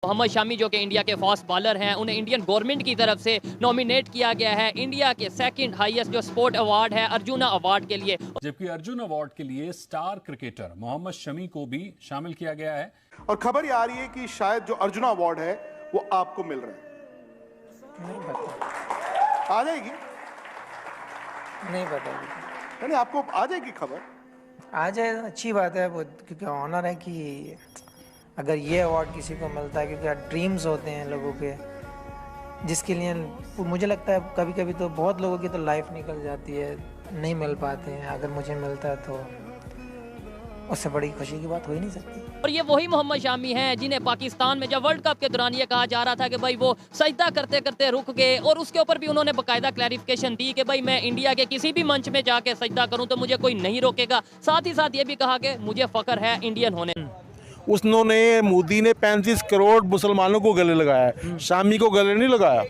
मोहम्मद शामी जो कि इंडिया के फास्ट बॉलर हैं, उन्हें इंडियन गवर्नमेंट की तरफ से नॉमिनेट किया गया है इंडिया के सेकंड हाईएस्ट जो स्पोर्ट अवार्ड है अर्जुना अवार्ड के लिए। जबकि अर्जुन अवार्ड के लिए स्टार क्रिकेटर मोहम्मद शमी को भी शामिल किया गया है। और खबर ये आ रही है कि शायद जो अर्जुना अवार्ड है वो आपको मिल रहा है। नहीं पता। आ जाएगी? नहीं पता। नहीं, आपको आ जाएगी खबर। आ जाए तो अच्छी बात है वो, क्योंकि ऑनर है कि अगर ये अवार्ड किसी को मिलता है, क्योंकि ड्रीम्स होते हैं लोगों के, जिसके लिए मुझे लगता है कभी कभी तो बहुत लोगों की तो लाइफ निकल जाती है, नहीं मिल पाते हैं। अगर मुझे मिलता है तो उससे बड़ी खुशी की बात हो ही नहीं सकती। और ये वही मोहम्मद शामी हैं जिन्हें पाकिस्तान में जब वर्ल्ड कप के दौरान ये कहा जा रहा था कि भाई वो सजदा करते करते रुक गए, और उसके ऊपर भी उन्होंने बाकायदा क्लैरिफिकेशन दी कि भाई मैं इंडिया के किसी भी मंच में जाके सजदा करूं तो मुझे कोई नहीं रोकेगा। साथ ही साथ ये भी कहा कि मुझे फख्र है इंडियन होने। उसने मोदी ने 35 करोड़ मुसलमानों को गले लगाया, शामी को गले नहीं लगाया।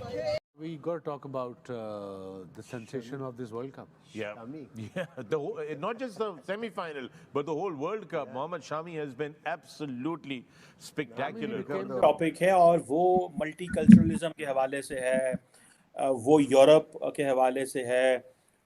We got to talk about the sensation of this World Cup. Yeah, not just the semi-final, but the whole World Cup. Mohammad Shami has been absolutely spectacular. Topic है और वो मल्टीकल्चरलिज्म के हवाले से है, वो यूरोप के हवाले से है,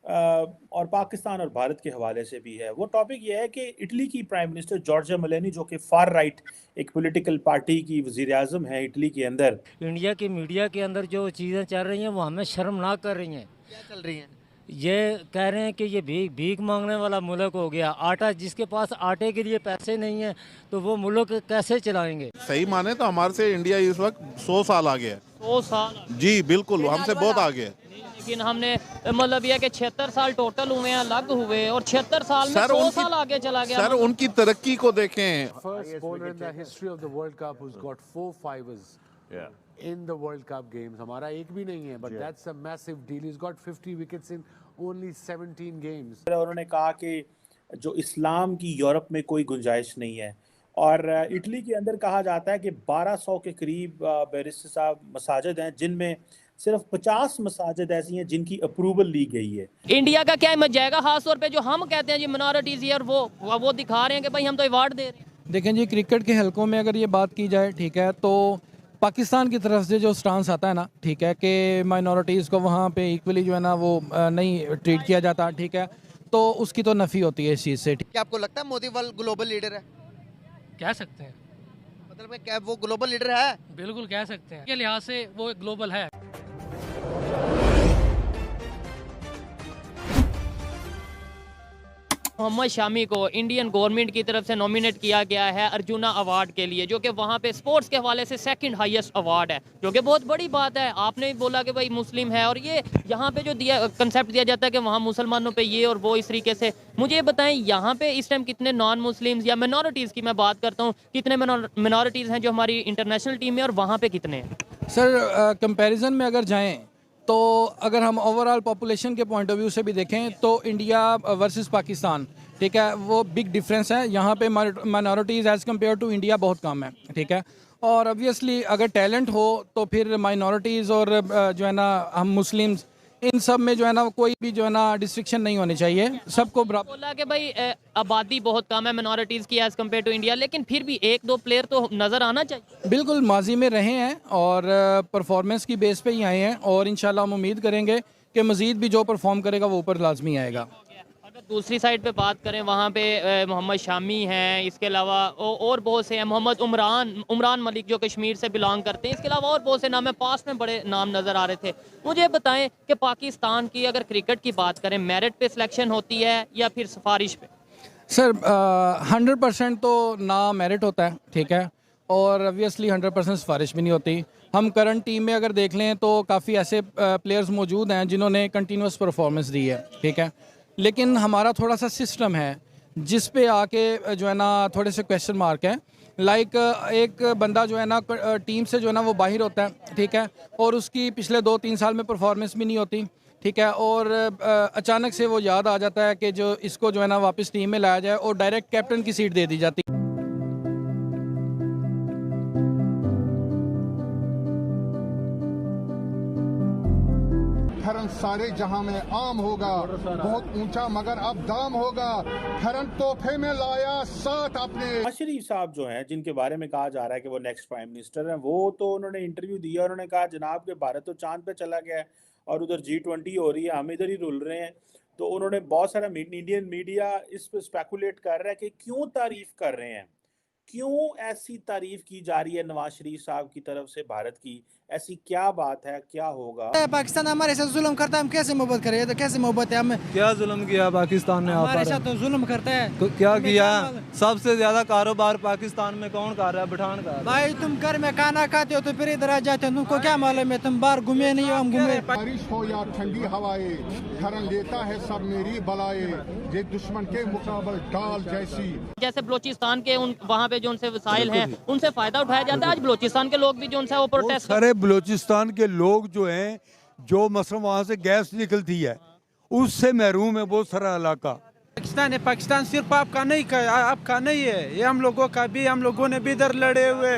और पाकिस्तान और भारत के हवाले से भी है। वो टॉपिक ये है कि इटली की प्राइम मिनिस्टर जॉर्जिया मेलोनी, जो कि फार राइट एक पॉलिटिकल पार्टी की वज़ीर आज़म है इटली के अंदर, इंडिया की मीडिया के अंदर जो चीज़ें चल रही हैं वो हमें शर्मनाक कर रही हैं। क्या चल रही हैं? ये कह रहे हैं कि ये भीख मांगने वाला मुल्क हो गया। आटा, जिसके पास आटे के लिए पैसे नहीं हैं तो वो मुल्क कैसे चलाएंगे? सही माने तो हमारे से इंडिया इस वक्त 100 साल आगे है। 100 साल? जी बिल्कुल, हमसे बहुत आगे है। लेकिन हमने मतलब यह कि 76 साल टोटल हुए हैं, अलग हुए, और 76 साल में 100 साल आगे चला गया। सर उनकी तरक्की को देखें। First bowler in the history of the World Cup who's got 4 fivers in the World Cup games. हमारा एक भी नहीं है, but that's a massive deal. He's got 50 wickets in only 17 games. उन्होंने कहा कि जो इस्लाम की यूरोप में कोई गुंजाइश नहीं है, और इटली के अंदर कहा जाता है कि 1200 के करीब बैरिस्टर साहब मसाजिद हैं, जिनमें सिर्फ 50 मसाजिद ऐसी हैं जिनकी अप्रूवल ली गई है। इंडिया का क्या इमेज जाएगा, खास तौर पे जो हम कहते हैं जी मिनॉरिटीज और वो दिखा रहे हैं कि भाई हम तो अवार्ड दे रहे हैं। देखें जी, क्रिकेट के हलकों में अगर ये बात की जाए, ठीक है, तो पाकिस्तान की तरफ से जो स्टांस आता है ना, ठीक है, कि माइनॉरिटीज़ को वहाँ पे इक्वली जो है ना वो नहीं ट्रीट किया जाता, ठीक है, तो उसकी तो नफ़ी होती है इस चीज़ से। क्या आपको लगता है मोदी वर्ल्ड ग्लोबल लीडर है? कह सकते हैं, मतलब क्या वो ग्लोबल लीडर है? बिल्कुल कह सकते हैं। के लिहाज से वो ग्लोबल है। मोहम्मद शामी को इंडियन गवर्नमेंट की तरफ से नॉमिनेट किया गया है अर्जुना अवार्ड के लिए, जो कि वहाँ पे स्पोर्ट्स के हवाले से सेकंड हाईएस्ट अवार्ड है, जो कि बहुत बड़ी बात है। आपने भी बोला कि भाई मुस्लिम है, और ये यहाँ पे जो दिया कंसेप्ट दिया जाता है कि वहाँ मुसलमानों पे ये और वो, इस तरीके से मुझे ये बताएं यहाँ पे इस टाइम कितने नॉन मुस्लिम्स या मिनॉरिटीज़ की मैं बात करता हूँ, कितने मिनॉरिटीज़ हैं जो हमारी इंटरनेशनल टीम में, और वहाँ पे कितने हैं? सर कंपैरिजन में अगर जाएं तो अगर हम ओवरऑल पॉपुलेशन के पॉइंट ऑफ व्यू से भी देखें तो इंडिया वर्सेस पाकिस्तान, ठीक है, वो बिग डिफरेंस है। यहाँ पे minorities as compare to India बहुत कम है, ठीक है, और ऑब्वियसली अगर टैलेंट हो तो फिर माइनॉरिटीज़ और जो है ना हम मुस्लिम्स, इन सब में जो है ना कोई भी जो है ना डिस्ट्रिक्शन नहीं होनी चाहिए, सबको बराबर। बोला कि भाई आबादी बहुत कम है मिनॉरिटीज़ की एज़ कम्पेयर टू इंडिया, लेकिन फिर भी एक दो प्लेयर तो नज़र आना चाहिए। बिल्कुल, माजी में रहे हैं और परफॉर्मेंस की बेस पे ही आए हैं, और इंशाल्लाह हम उम्मीद करेंगे कि मज़ीद भी जो परफॉर्म करेगा वो ऊपर लाजमी आएगा। अगर दूसरी साइड पे बात करें, वहाँ पे मोहम्मद शामी हैं, इसके अलावा और बहुत से हैं, मोहम्मद उमरान मलिक जो कश्मीर से बिलोंग करते हैं, इसके अलावा और बहुत से नाम है, पास में बड़े नाम नज़र आ रहे थे। मुझे बताएं कि पाकिस्तान की अगर क्रिकेट की बात करें, मेरिट पे सिलेक्शन होती है या फिर सिफारिश पे? सर 100% तो ना मेरिट होता है, ठीक है, और ऑब्वियसली 100% सिफारिश भी नहीं होती। हम करंट टीम में अगर देख लें तो काफ़ी ऐसे प्लेयर्स मौजूद हैं जिन्होंने कंटिन्यूस परफॉर्मेंस दी है, ठीक है, लेकिन हमारा थोड़ा सा सिस्टम है जिस पे आके जो है ना थोड़े से क्वेश्चन मार्क है। लाइक एक बंदा जो है ना टीम से जो है ना वो बाहर होता है, ठीक है, और उसकी पिछले 2-3 साल में परफॉर्मेंस भी नहीं होती, ठीक है, और अचानक से वो याद आ जाता है कि जो इसको जो है ना वापस टीम में लाया जाए, और डायरेक्ट कैप्टन की सीट दे दी जाती है। फरन सारे जहां में आम होगा, बहुत ऊंचा मगर अब दाम होगा, फरन तोहफे में लाया साथ अपने। नवाज शरीफ साहब जो हैं, जिनके बारे में कहा जा रहा है कि वो नेक्स्ट प्राइम मिनिस्टर हैं, वो तो उन्होंने इंटरव्यू दिया, उन्होंने कहा जनाब के भारत तो चांद पे चला गया है और उधर G20 हो रही है, हम इधर ही रुल रहे हैं। तो उन्होंने बहुत सारा इंडियन मीडिया इस पर स्पेकुलेट कर रहा है कि क्यों तारीफ कर रहे हैं, क्यों ऐसी तारीफ की जा रही है नवाज शरीफ साहब की तरफ से भारत की, ऐसी क्या बात है, क्या होगा? पाकिस्तान हमारे साथ जुल्म करता है, हम कैसे मोहब्बत करें? तो कैसे मोहब्बत है? हमें क्या जुल्म किया पाकिस्तान ने? हमारे साथ तो जुल्म करता है। तो क्या किया? सबसे ज्यादा कारोबार पाकिस्तान में कौन कर रहा है? पठान का। भाई तुम घर में खाना खाते हो तो फिर इधर आ जाते हो, तुमको क्या मालूम है? तुम बाहर घूमे नहीं हो, हम घूमे। बारिश हो या ठंडी हवाएं, धरन लेता है सब मेरी बलाए, ये दुश्मन के मुकाबले डाल जैसी। जैसे बलोचिस्तान के उन वहाँ पे जो उनसे वसाइल हैं, उनसे फायदा उठाया जाता है। आज बलोचिस्तान के लोग भी जो उनसे वो प्रोटेस्ट सारे बलूचिस्तान के लोग जो हैं, जो मसलन वहाँ से गैस निकलती है उससे महरूम है बहुत सारा इलाका। पाकिस्तान है, पाकिस्तान सिर्फ आपका नहीं है, ये हम लोगों का भी, हम लोगों ने भी इधर लड़े हुए।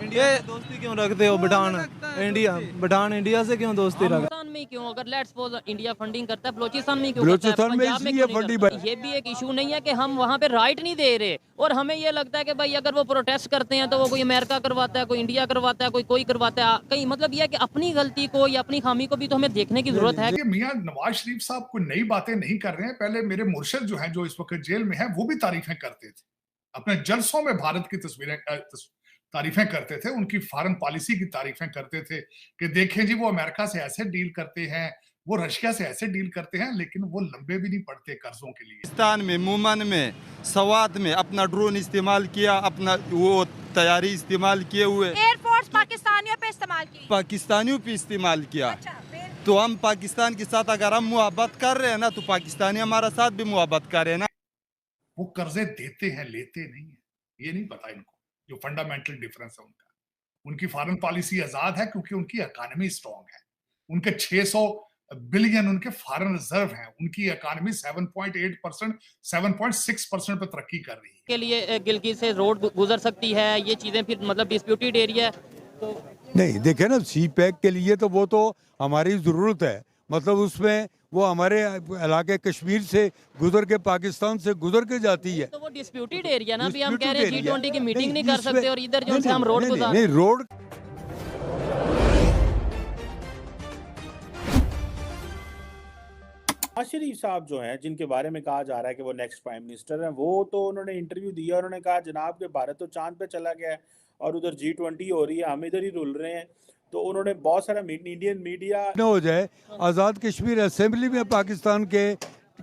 इंडिया से दोस्ती क्यों रखते हो? पठान इंडिया से क्यों दोस्ती रखते? पाकिस्तान में क्यों? अगर लेट्स सपोज इंडिया फंडिंग करता है, बलोचिस्तान में क्यों? बलूचिस्तान में इसलिए फंडिंग। ये भी एक इशू नहीं है कि हम वहाँ पे राइट नहीं दे रहे, और हमें ये लगता है कि भाई अगर वो प्रोटेस्ट करते हैं तो वो कोई अमेरिका करवाता है, कोई इंडिया करवाता है, कोई करवाता है। कहीं मतलब ये है कि अपनी गलती को या अपनी खामी को भी तो हमें देखने की जरूरत है। मियां नवाज शरीफ साहब कोई नई बातें नहीं कर रहे हैं। पहले मेरे मुर्शिद जो हैं, जो इस वक्त जेल में हैं, वो भी तारीफें करते थे, अपने जलसों में भारत की तारीफें करते थे, उनकी फॉरेन पॉलिसी की तारीफें करते थे कि देखें जी वो अमेरिका से ऐसे डील करते हैं, वो रशिया से ऐसे डील करते हैं, लेकिन वो लंबे भी नहीं पड़ते कर्जों के लिए। पाकिस्तान में मुमन में सवात में अपना ड्रोन इस्तेमाल किया, अपना वो तैयारी इस्तेमाल किए हुए, एयरफोर्स पाकिस्तानियों पे इस्तेमाल की, पाकिस्तानियों पे इस्तेमाल किया। अच्छा, तो हम पाकिस्तान के साथ अगर हम मुहब्बत कर रहे हैं ना, तो पाकिस्तानी हमारा साथ भी मुहब्बत कर रहे हैं ना। वो कर्जे देते हैं, लेते नहीं है, ये नहीं पता इनको, जो फंडामेंटल डिफरेंस है उनका। उनकी फॉरेन पॉलिसी आजाद है क्योंकि उनकी इकोनॉमी स्ट्रांग है, उनके 600 बिलियन उनके फॉरेन रिजर्व हैं, उनकी इकोनॉमी 7.8%, 7.6% पे तरक्की कर रही है। के लिए गिलगित से रोड गुजर सकती है, ये चीजें फिर मतलब डिस्प्यूटेड एरिया है तो नहीं, देखे ना, सी पैक के लिए तो वो तो हमारी ज़रूरत है, मतलब उसमें वो हमारे इलाके कश्मीर से गुजर के पाकिस्तान से गुजर के जाती है। तो वो डिस्प्यूटेड एरिया ना, अभी हम कह रहे हैं Disputed G20 की area। मीटिंग नहीं कर सकते और इधर जो है हम रोड गुजार। नहीं, रोड नवाज शरीफ साहब जो हैं, जिनके बारे में कहा जा रहा है कि वो नेक्स्ट प्राइम मिनिस्टर हैं, वो तो उन्होंने इंटरव्यू दिया, उन्होंने कहा जनाब के भारत तो चांद पे चला गया है और उधर G20 हो रही है, हम इधर ही रुल रहे हैं। तो उन्होंने बहुत सारा इंडियन मीडिया न हो जाए। आज़ाद कश्मीर असेंबली में पाकिस्तान के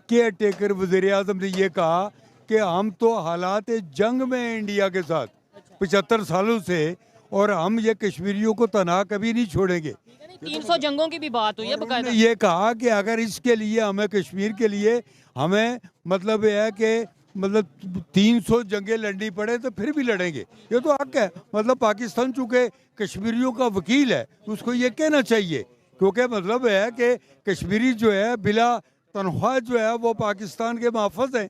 केयर टेकर वज़ीर आज़म ने ये कहा कि हम तो हालात जंग में हैं इंडिया के साथ 75 सालों से, और हम ये कश्मीरियों को तनहा कभी नहीं छोड़ेंगे। 300 जंगों की भी बात हुई है बकायदा। ये कहा कि अगर इसके लिए हमें कश्मीर के लिए हमें मतलब यह है कि मतलब 300 जंगें लड़नी पड़े तो फिर भी लड़ेंगे, ये तो हक है। मतलब पाकिस्तान चूँकि कश्मीरियों का वकील है, उसको ये कहना चाहिए, क्योंकि मतलब है कि कश्मीरी जो है बिला तनख्वाह जो है वो पाकिस्तान के महफूज हैं।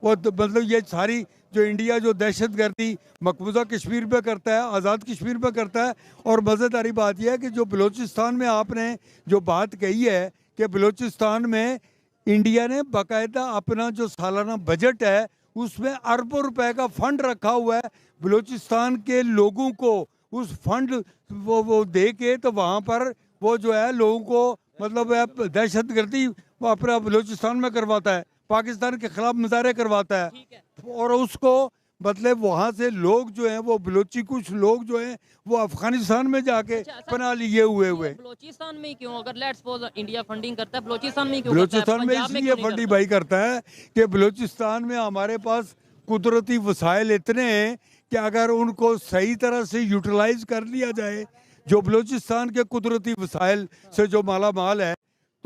वो मतलब ये सारी जो इंडिया जो दहशतगर्दी मकबूजा कश्मीर पे करता है, आज़ाद कश्मीर पे करता है। और मज़ेदारी बात यह है कि जो बलूचिस्तान में आपने जो बात कही है कि बलूचिस्तान में इंडिया ने बाकायदा अपना जो सालाना बजट है उसमें अरबों रुपए का फंड रखा हुआ है, बलूचिस्तान के लोगों को उस फंड वो दे के तो वहाँ पर वो जो है लोगों को मतलब दहशतगर्दी वो अपना बलूचिस्तान में करवाता है, पाकिस्तान के खिलाफ मुजाहरे करवाता है। और उसको मतलब वहाँ से लोग जो हैं वो बलोची कुछ लोग जो हैं वो अफगानिस्तान में जाके पनाह लिए हुए बलोचिस्तान में क्यों? अगर लेट्स सपोज इंडिया फंडिंग करता है, बलोचिस्तान में क्यों? बलोचिस्तान में इसलिए फंडिंग भाई करता है कि बलोचिस्तान में हमारे पास कुदरती वसाइल इतने हैं कि अगर उनको सही तरह से यूटिलाइज कर लिया जाए, जो बलोचिस्तान के कुदरती वसाइल से जो माला माल है,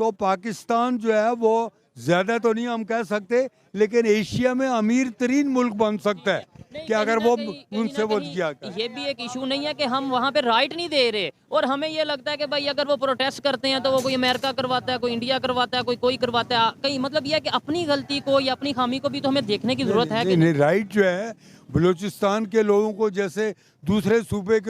तो पाकिस्तान जो है वो ज्यादा तो नहीं हम कह सकते, लेकिन एशिया में अमीर तरीन मुल्क बन सकता है कि अगर वो उनसे वो किया। ये भी एक इशू नहीं है कि हम वहाँ पे राइट नहीं दे रहे, और हमें ये लगता है कि भाई अगर वो प्रोटेस्ट करते हैं तो वो कोई अमेरिका करवाता है, कोई इंडिया करवाता है, कोई करवाता है। कहीं मतलब ये है कि अपनी गलती को या अपनी खामी को भी तो हमें देखने की जरूरत है। नहीं, राइट जो है बलूचिस्तान के लोगों को जैसे दूसरे सूबे के